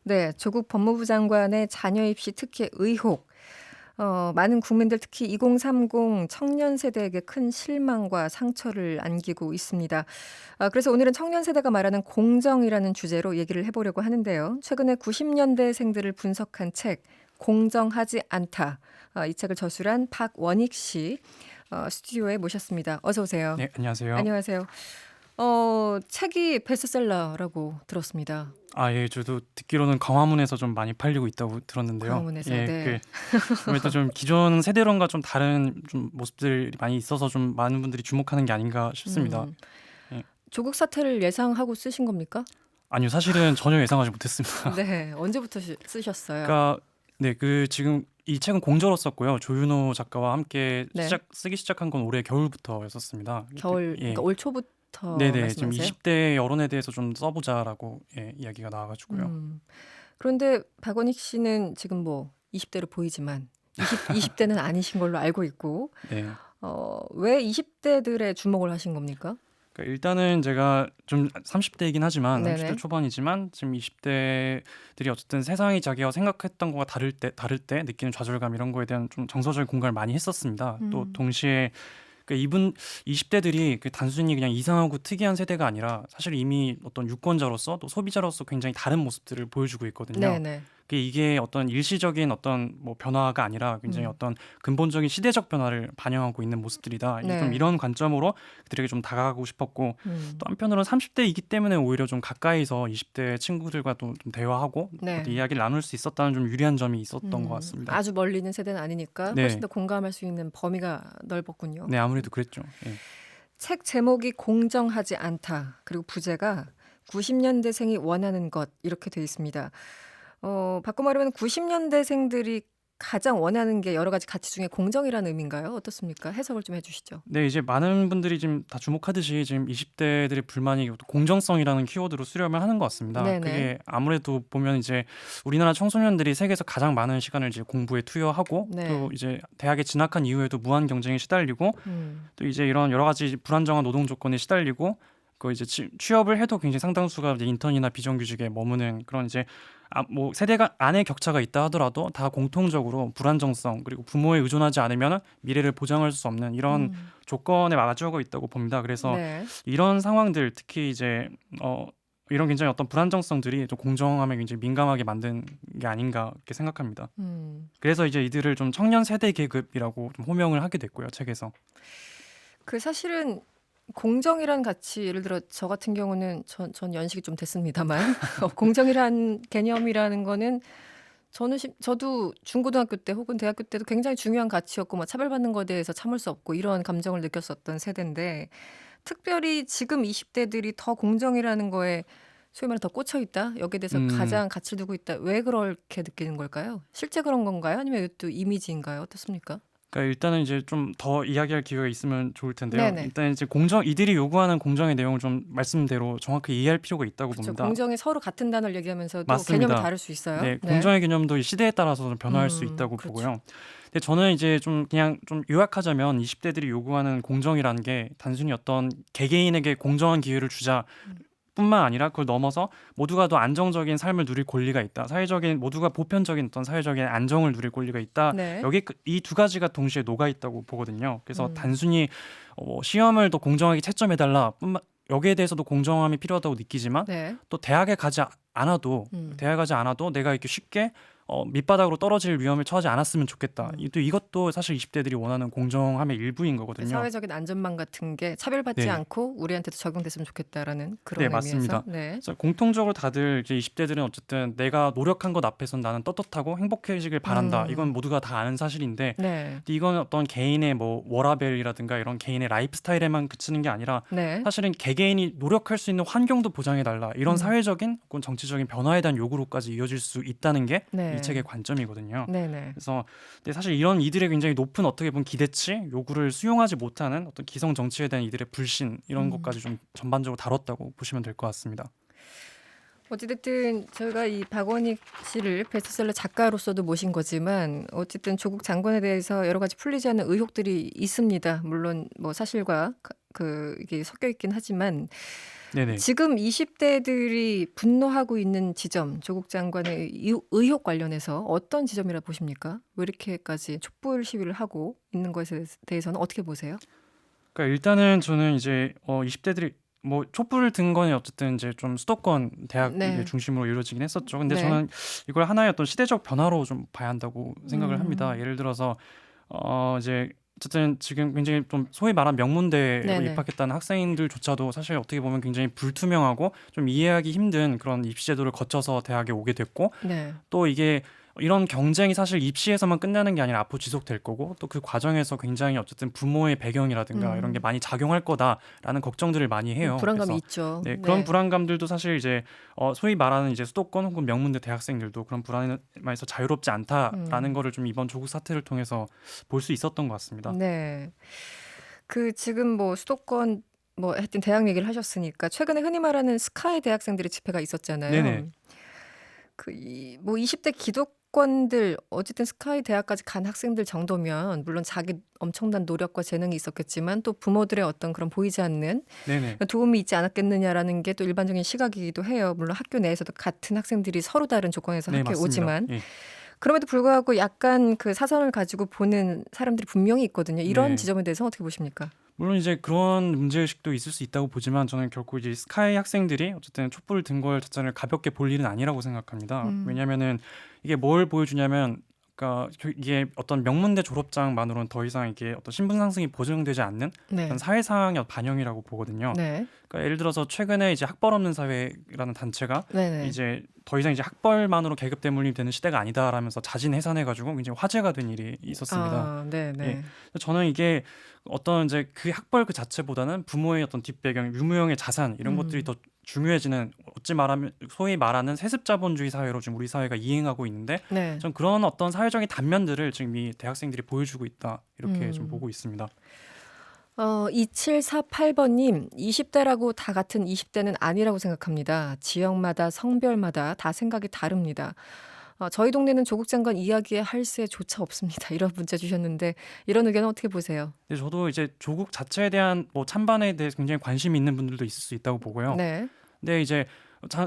네, 조국 법무부 장관의 자녀 입시 특혜 의혹. 많은 국민들 특히 2030 청년 세대에게 큰 실망과 상처를 안기고 있습니다. 그래서 오늘은 청년 세대가 말하는 공정이라는 주제로 얘기를 해보려고 하는데요. 최근에 90년대생들을 분석한 책 공정하지 않다. 이 책을 저술한 박원익 씨 스튜디오에 모셨습니다. 어서 오세요. 네, 안녕하세요. 안녕하세요. 책이 베스트셀러라고 들었습니다. 예, 저도 듣기로는 광화문에서 좀 많이 팔리고 있다고 들었는데요. 광화문에서, 예, 네. 아무래도 좀 기존 세대론과 좀 다른 좀 모습들이 많이 있어서 좀 많은 분들이 주목하는 게 아닌가 싶습니다. 예. 조국 사태를 예상하고 쓰신 겁니까? 아니요, 사실은 전혀 예상하지 못했습니다. 네, 언제부터 쓰셨어요? 그러니까 지금 이 책은 공저로 썼고요. 조윤호 작가와 함께 네. 쓰기 시작한 건 올해 겨울부터였었습니다. 겨울, 예. 그러니까 올 초부터 네네, 지금 말씀하세요? 20대 여론에 대해서 좀 써보자라고 이야기가 나와가지고요. 그런데 박원익 씨는 지금 뭐 20대로 보이지만 20대는 아니신 걸로 알고 있고, 네. 왜 20대들의 주목을 하신 겁니까? 그러니까 일단은 제가 좀 30대이긴 하지만 네네. 30대 초반이지만 지금 20대들이 어쨌든 세상이 자기가 생각했던 거와 다를 때 느끼는 좌절감 이런 거에 대한 좀 정서적인 공감을 많이 했었습니다. 또 동시에 이분 20대들이 단순히 그냥 이상하고 특이한 세대가 아니라 사실 이미 어떤 유권자로서 또 소비자로서 굉장히 다른 모습들을 보여주고 있거든요. 네네. 이게 어떤 일시적인 어떤 뭐 변화가 아니라 굉장히 어떤 근본적인 시대적 변화를 반영하고 있는 모습들이다. 네. 좀 이런 관점으로 그들에게 좀 다가가고 싶었고, 또 한편으로는 30대이기 때문에 오히려 좀 가까이서 20대 친구들과 또 좀 대화하고 네. 또 이야기를 나눌 수 있었다는 좀 유리한 점이 있었던 것 같습니다. 아주 멀리 있는 세대는 아니니까 네. 훨씬 더 공감할 수 있는 범위가 넓었군요. 네, 아무래도 그랬죠. 예. 책 제목이 공정하지 않다. 그리고 부제가 90년대생이 원하는 것 이렇게 돼 있습니다. 바꿔 말하면 90년대생들이 가장 원하는 게 여러 가지 가치 중에 공정이라는 의미인가요? 어떻습니까? 해석을 좀 해주시죠. 네, 이제 많은 분들이 지금 다 주목하듯이 지금 20대들의 불만이 공정성이라는 키워드로 수렴을 하는 것 같습니다. 네네. 그게 아무래도 보면 이제 우리나라 청소년들이 세계에서 가장 많은 시간을 이제 공부에 투여하고 네. 또 이제 대학에 진학한 이후에도 무한 경쟁에 시달리고 음. 또 이제 이런 여러 가지 불안정한 노동 조건에 시달리고 이제 취업을 해도 굉장히 상당수가 이제 인턴이나 비정규직에 머무는 그런 이제 뭐 세대가 안에 격차가 있다 하더라도 다 공통적으로 불안정성 그리고 부모에 의존하지 않으면 미래를 보장할 수 없는 이런 조건에 마주하고 있다고 봅니다. 그래서 네. 이런 상황들 특히 이제 이런 굉장히 어떤 불안정성들이 좀 공정함에 굉장히 민감하게 만든 게 아닌가 이렇게 생각합니다. 그래서 이제 이들을 좀 청년 세대 계급이라고 좀 호명을 하게 됐고요, 책에서. 사실은 공정이란 가치, 예를 들어 저 같은 경우는 전 연식이 좀 됐습니다만 공정이란 개념이라는 거는 저도 중고등학교 때 혹은 대학교 때도 굉장히 중요한 가치였고 뭐 차별받는 것에 대해서 참을 수 없고 이런 감정을 느꼈었던 세대인데, 특별히 지금 20대들이 더 공정이라는 거에 소위 말해 더 꽂혀 있다, 여기에 대해서 가장 가치를 두고 있다, 왜 그렇게 느끼는 걸까요? 실제 그런 건가요? 아니면 이것도 이미지인가요? 어떻습니까? 그러니까 일단은 이제 좀 더 이야기할 기회가 있으면 좋을 텐데요. 네네. 일단 이제 이들이 요구하는 공정의 내용을 좀 말씀대로 정확히 이해할 필요가 있다고 그렇죠. 봅니다. 공정이 서로 같은 단어를 얘기하면서도 맞습니다. 개념이 다를 수 있어요. 네, 공정의 개념도 이 시대에 따라서 좀 변화할 수 있다고 그렇죠. 보고요. 근데 저는 이제 좀 그냥 좀 요약하자면 20대들이 요구하는 공정이라는 게 단순히 어떤 개개인에게 공정한 기회를 주자 뿐만 아니라 그걸 넘어서 모두가 더 안정적인 삶을 누릴 권리가 있다. 모두가 보편적인 어떤 사회적인 안정을 누릴 권리가 있다. 네. 여기 이 두 가지가 동시에 녹아 있다고 보거든요. 그래서 단순히 시험을 더 공정하게 채점해달라 여기에 대해서도 공정함이 필요하다고 느끼지만 네. 또 대학에 가지 않아도 내가 이렇게 쉽게 밑바닥으로 떨어질 위험을 처하지 않았으면 좋겠다. 또 이것도 사실 20대들이 원하는 공정함의 일부인 거거든요. 사회적인 안전망 같은 게 차별받지 네. 않고 우리한테도 적용됐으면 좋겠다라는 그런 네, 의미에서. 맞습니다. 네. 그래서 공통적으로 다들 이제 20대들은 어쨌든 내가 노력한 것 앞에선 나는 떳떳하고 행복해지길 바란다. 이건 모두가 다 아는 사실인데 네. 근데 이건 어떤 개인의 뭐 워라밸이라든가 이런 개인의 라이프 스타일에만 그치는 게 아니라 네. 사실은 개개인이 노력할 수 있는 환경도 보장해달라. 이런 사회적인 혹은 정치적인 변화에 대한 요구로까지 이어질 수 있다는 게 이 네. 책의 관점이거든요. 네네. 그래서 근데 사실 이들의 굉장히 높은 어떻게 보면 기대치, 요구를 수용하지 못하는 어떤 기성 정치에 대한 이들의 불신 이런 것까지 좀 전반적으로 다뤘다고 보시면 될 것 같습니다. 어찌됐든 저희가 이 박원익 씨를 베스트셀러 작가로서도 모신 거지만 어쨌든 조국 장관에 대해서 여러 가지 풀리지 않는 의혹들이 있습니다. 물론 뭐 사실과 이게 섞여 있긴 하지만 네네. 지금 20대들이 분노하고 있는 지점, 조국 장관의 의혹 관련해서 어떤 지점이라 보십니까? 왜 이렇게까지 촛불 시위를 하고 있는 것에 대해서는 어떻게 보세요? 그러니까 일단은 저는 이제 20대들이 뭐 촛불을 든 거는 어쨌든 이제 좀 수도권 대학 네. 중심으로 이루어지긴 했었죠. 근데 네. 저는 이걸 하나의 어떤 시대적 변화로 좀 봐야 한다고 생각을 합니다. 음. 예를 들어서 이제 어쨌든 지금 굉장히 좀 소위 말한 명문대로 네네. 입학했다는 학생들조차도 사실 어떻게 보면 굉장히 불투명하고 좀 이해하기 힘든 그런 입시 제도를 거쳐서 대학에 오게 됐고, 네. 또 이게 이런 경쟁이 사실 입시에서만 끝나는 게 아니라 앞으로 지속될 거고, 또 그 과정에서 굉장히 어쨌든 부모의 배경이라든가 이런 게 많이 작용할 거다라는 걱정들을 많이 해요. 불안감이 그래서 있죠. 네, 그런 불안감들도 사실 이제 소위 말하는 이제 수도권 혹은 명문대 대학생들도 그런 불안에서 자유롭지 않다라는 음. 거를 좀 이번 조국 사태를 통해서 볼 수 있었던 것 같습니다. 네. 지금 뭐 수도권 뭐 하여튼 대학 얘기를 하셨으니까 최근에 흔히 말하는 스카이 대학생들의 집회가 있었잖아요. 네네. 뭐 20대 기득권들 어쨌든 스카이 대학까지 간 학생들 정도면 물론 자기 엄청난 노력과 재능이 있었겠지만 또 부모들의 어떤 그런 보이지 않는 네네. 도움이 있지 않았겠느냐라는 게 또 일반적인 시각이기도 해요. 물론 학교 내에서도 같은 학생들이 서로 다른 조건에서 네, 학교에 맞습니다. 오지만 예. 그럼에도 불구하고 약간 그 사선을 가지고 보는 사람들이 분명히 있거든요. 이런 네. 지점에 대해서 어떻게 보십니까? 물론 이제 그런 문제의식도 있을 수 있다고 보지만, 저는 결코 이제 스카이 학생들이 어쨌든 촛불을 든 걸 자체를 가볍게 볼 일은 아니라고 생각합니다. 왜냐면은 이게 뭘 보여주냐면, 그러니까 이게 어떤 명문대 졸업장만으로는 더 이상 이게 어떤 신분 상승이 보장되지 않는 네. 그런 사회상의 반영이라고 보거든요. 네. 그러니까 예를 들어서 최근에 이제 학벌 없는 사회라는 단체가 네네. 이제 더 이상 이제 학벌만으로 계급 대물림이 되는 시대가 아니다라면서 자진 해산해가지고 굉장히 화제가 된 일이 있었습니다. 아, 네네. 예. 저는 이게 어떤 이제 그 학벌 그 자체보다는 부모의 어떤 뒷배경, 유무형의 자산 이런 것들이 더 중요해지는, 어찌 말하면 소위 말하는 세습자본주의 사회로 지금 우리 사회가 이행하고 있는데, 네. 전 그런 어떤 사회적인 단면들을 지금 이 대학생들이 보여주고 있다, 이렇게 좀 음. 보고 있습니다. 2748번님, 20대라고 다 같은 20대는 아니라고 생각합니다. 지역마다 성별마다 다 생각이 다릅니다. 저희 동네는 조국 장관 이야기에 할 새조차 없습니다. 이런 문자 주셨는데 이런 의견은 어떻게 보세요? 근데 저도 이제 조국 자체에 대한 뭐 찬반에 대해서 굉장히 관심이 있는 분들도 있을 수 있다고 보고요. 네. 근데 이제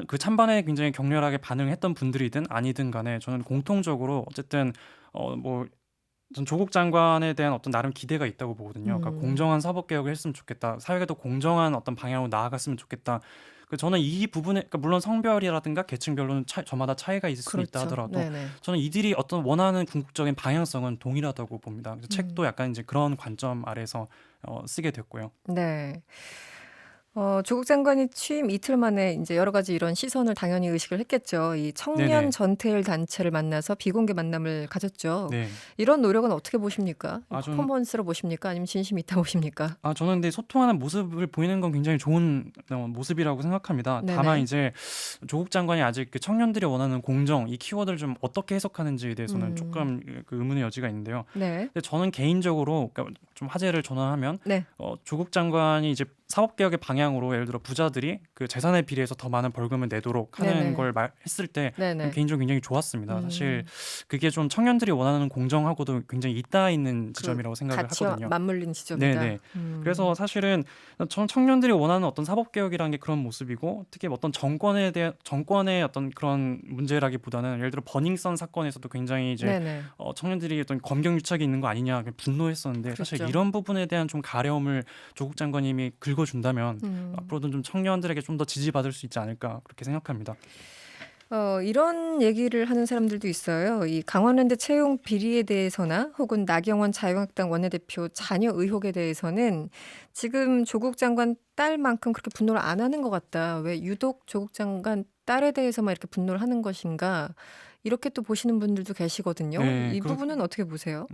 그 찬반에 굉장히 격렬하게 반응했던 분들이든 아니든 간에 저는 공통적으로 어쨌든 뭐 전 조국 장관에 대한 어떤 나름 기대가 있다고 보거든요. 그러니까 공정한 사법 개혁을 했으면 좋겠다. 사회가 더 공정한 어떤 방향으로 나아갔으면 좋겠다. 저는 이 부분에, 그러니까 물론 성별이라든가 계층별로는 저마다 차이가 있을 수 있다 그렇죠. 하더라도 네네. 저는 이들이 어떤 원하는 궁극적인 방향성은 동일하다고 봅니다. 그래서 책도 약간 이제 그런 관점 아래서 쓰게 됐고요. 네. 조국 장관이 취임 이틀 만에 이제 여러 가지 이런 시선을 당연히 의식을 했겠죠. 이 청년 네네. 전태일 단체를 만나서 비공개 만남을 가졌죠. 네. 이런 노력은 어떻게 보십니까? 좀 퍼포먼스로 보십니까? 아니면 진심이 있다 보십니까? 저는 근데 소통하는 모습을 보이는 건 굉장히 좋은 모습이라고 생각합니다. 네네. 다만 이제 조국 장관이 아직 그 청년들이 원하는 공정 이 키워드를 좀 어떻게 해석하는지에 대해서는 조금 그 의문의 여지가 있는데요. 네. 근데 저는 개인적으로, 그러니까 좀 화제를 전환하면 네. 조국 장관이 이제 사법개혁의 방향으로 예를 들어 부자들이 그 재산에 비례해서 더 많은 벌금을 내도록 하는 네네. 걸 했을 때 네네. 개인적으로 굉장히 좋았습니다. 사실 그게 좀 청년들이 원하는 공정하고도 굉장히 이따 있는 지점이라고 생각을 가치와 하거든요. 맞물린 지점이다. 네네. 그래서 사실은 전 청년들이 원하는 어떤 사법개혁이라는 게 그런 모습이고, 특히 어떤 정권의 어떤 그런 문제라기보다는 예를 들어 버닝썬 사건에서도 굉장히 이제 네네. 청년들이 어떤 검경유착이 있는 거 아니냐 분노했었는데, 사실 그렇죠. 이런 부분에 대한 좀 가려움을 조국 장관님이 긁어준다면 앞으로는 좀 청년들에게 좀 더 지지받을 수 있지 않을까, 그렇게 생각합니다. 이런 얘기를 하는 사람들도 있어요. 이 강원랜드 채용 비리에 대해서나 혹은 나경원 자유한국당 원내대표 자녀 의혹에 대해서는 지금 조국 장관 딸만큼 그렇게 분노를 안 하는 것 같다. 왜 유독 조국 장관 딸에 대해서만 이렇게 분노를 하는 것인가? 이렇게 또 보시는 분들도 계시거든요. 네, 이 부분은 어떻게 보세요?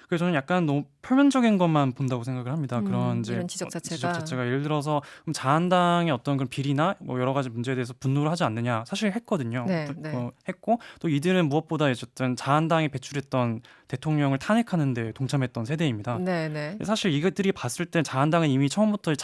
그래서 저는 약간 너무 표면적인 것만 본다고 생각을 합니다. 그런 이제 이런 지적 자체가. 예를 들어서 그럼 자한당의 어떤 그런 비리나 뭐 여러 가지 문제에 대해서 분노를 하지 않느냐, 사실 했거든요. 네, 네. 했고, 또 이들은 무엇보다 어쨌든 자한당이 배출했던 대통령을 탄핵하는데 동참했던 세대입니다. 네네. 사실 이것들이 봤을 때 자한당은 이미 처음부터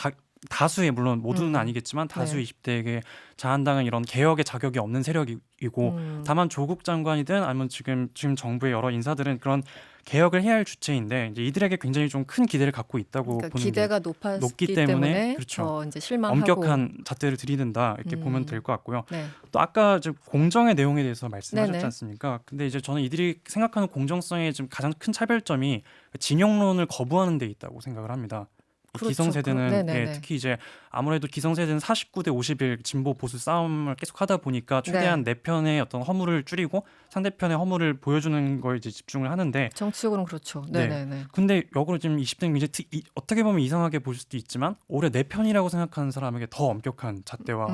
다수의, 물론 모두는 아니겠지만 다수 네. 20대에게 자한당은 이런 개혁의 자격이 없는 세력이고, 다만 조국 장관이든 아니면 지금 정부의 여러 인사들은 그런 개혁을 해야 할 주체인데 이제 이들에게 굉장히 좀 큰 기대를 갖고 있다고 그러니까 보는 기대가 게 높았기 높기 때문에 때문에 그렇죠. 더 이제 실망하고 엄격한 잣대를 들이댄다 이렇게 보면 될 것 같고요. 네. 또 아까 이제 공정의 내용에 대해서 말씀하셨지 네네. 않습니까? 근데 이제 저는 이들이 생각하는 공정성의 지금 가장 큰 차별점이 진영론을 거부하는 데 있다고 생각을 합니다. 이 그렇죠. 기성세대는 네네네. 특히 이제 아무래도 기성세대는 49대 51 진보 보수 싸움을 계속 하다 보니까 최대한 내 편의 어떤 허물을 줄이고 상대편의 허물을 보여주는 거에 이제 집중을 하는데 정치적으로는 그렇죠. 네. 네네네. 근데 역으로 지금 20대는 이제 어떻게 보면 이상하게 보일 수도 있지만 오히려 내 편이라고 생각하는 사람에게 더 엄격한 잣대와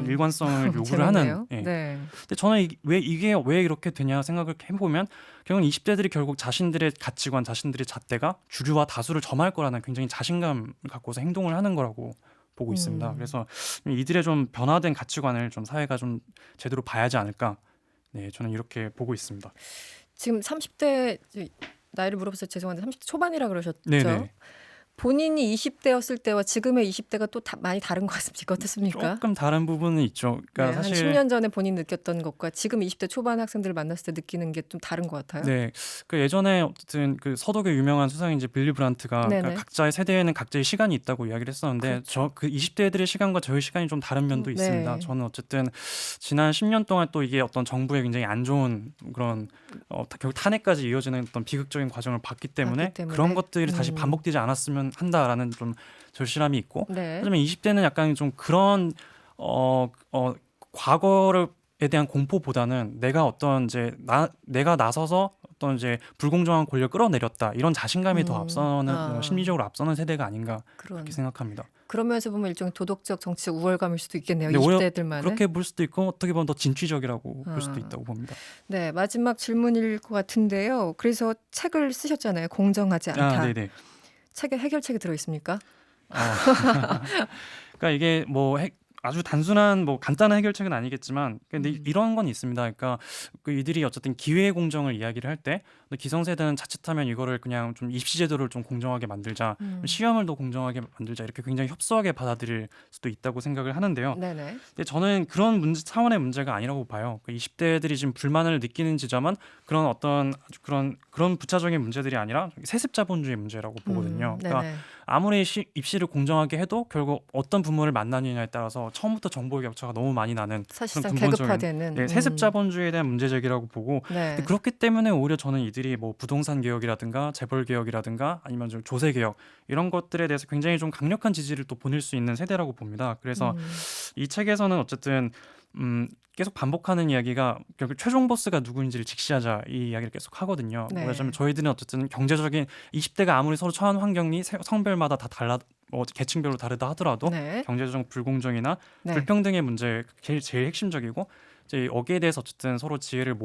일관성을 요구를 하는. 재밌네요. 예. 네. 근데 저는 왜 이렇게 되냐 생각을 해보면 결국 20대들이 결국 자신들의 가치관, 자신들의 잣대가 주류와 다수를 점할 거라는 굉장히 자신감을 갖고서 행동을 하는 거라고 보고 있습니다. 그래서 이들의 좀 변화된 가치관을 좀 사회가 좀 제대로 봐야지 않을까. 네, 저는 이렇게 보고 있습니다. 지금 30대 나이를 물어봐서 죄송한데 30대 초반이라 그러셨죠? 네네. 본인이 20대였을 때와 지금의 20대가 또 많이 다른 것 같습니까? 어떻습니까? 조금 다른 부분은 있죠. 그러니까 네, 사실 한 10년 전에 본인 느꼈던 것과 지금 20대 초반 학생들을 만났을 때 느끼는 게 좀 다른 것 같아요. 네, 그 예전에 어쨌든 그 서독의 유명한 수상인 빌리 브란트가 네네. 그러니까 각자의 세대에는 각자의 시간이 있다고 이야기를 했었는데 그렇죠. 저 그 20대들의 시간과 저의 시간이 좀 다른 면도 네. 있습니다. 저는 어쨌든 지난 10년 동안 또 이게 어떤 정부의 굉장히 안 좋은 그런 결국 탄핵까지 이어지는 어떤 비극적인 과정을 봤기 때문에 그런 것들이 다시 반복되지 않았으면 한다라는 좀 절실함이 있고 네. 하지만 20대는 약간 좀 그런 과거에 대한 공포보다는 내가 어떤 이제 내가 나서서 어떤 이제 불공정한 권력을 끌어내렸다 이런 자신감이 더 앞서는 심리적으로 앞서는 세대가 아닌가 그렇게 생각합니다. 그런 면에서 보면 일종의 도덕적 정치적 우월감일 수도 있겠네요. 네, 20대들만의. 그렇게 볼 수도 있고 어떻게 보면 더 진취적이라고 볼 수도 있다고 봅니다. 네, 마지막 질문일 것 같은데요. 그래서 책을 쓰셨잖아요. 공정하지 않다. 네네. 책에 해결책이 들어 있습니까? 그러니까 이게 뭐 아주 단순한 뭐 간단한 해결책은 아니겠지만 근데 이런 건 있습니다. 그러니까 그 이들이 어쨌든 기회 공정을 이야기를 할 때 기성세대는 자칫하면 이거를 그냥 좀 입시 제도를 좀 공정하게 만들자, 시험을 더 공정하게 만들자 이렇게 굉장히 협소하게 받아들일 수도 있다고 생각을 하는데요. 네네. 근데 저는 그런 차원의 문제가 아니라고 봐요. 20대들이 지금 불만을 느끼는 지점은 그런 어떤 아주 그런 부차적인 문제들이 아니라 세습 자본주의 문제라고 보거든요. 그러니까 아무리 입시를 공정하게 해도 결국 어떤 부모를 만나느냐에 따라서 처음부터 정보의 격차가 너무 많이 나는 사실상 그런 계급화되는 세습 자본주의에 대한 문제 제기라고 보고 네. 그렇기 때문에 오히려 저는 이들이 뭐 부동산 개혁이라든가 재벌 개혁이라든가 아니면 좀 조세 개혁 이런 것들에 대해서 굉장히 좀 강력한 지지를 또 보낼 수 있는 세대라고 봅니다. 그래서 이 책에서는 어쨌든 계속 반복하는 이야기가 결국 최종 보스가 누구인지를 직시하자 이 이야기를 계속 하거든요. 네. 왜냐하면 저희들은 어쨌든 경제적인 20대가 아무리 서로 처한 환경이 성별마다 다 달라 계층별로 다르다 하더라도 네. 경제적 불공정이나 네. 불평등의 문제 제일 핵심적이고 이제 여기에 대해서 어쨌든 서로 지혜를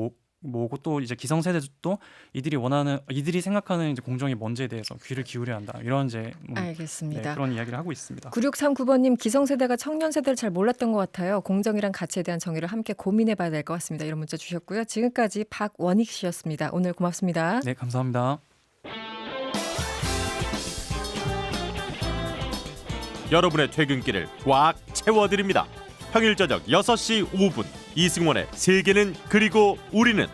모으고 또 이제 기성세대도 이들이 생각하는 이제 공정이 뭔지에 대해서 귀를 기울여야 한다 이런 이제 알겠습니다. 그런 이야기를 하고 있습니다. 9639번님 기성세대가 청년세대를 잘 몰랐던 것 같아요. 공정이란 가치에 대한 정의를 함께 고민해봐야 될 것 같습니다. 이런 문자 주셨고요. 지금까지 박원익 씨였습니다. 오늘 고맙습니다. 네, 감사합니다. 여러분의 퇴근길을 꽉 채워드립니다. 평일 저녁 6시 5분 이승원의 세계는 그리고 우리는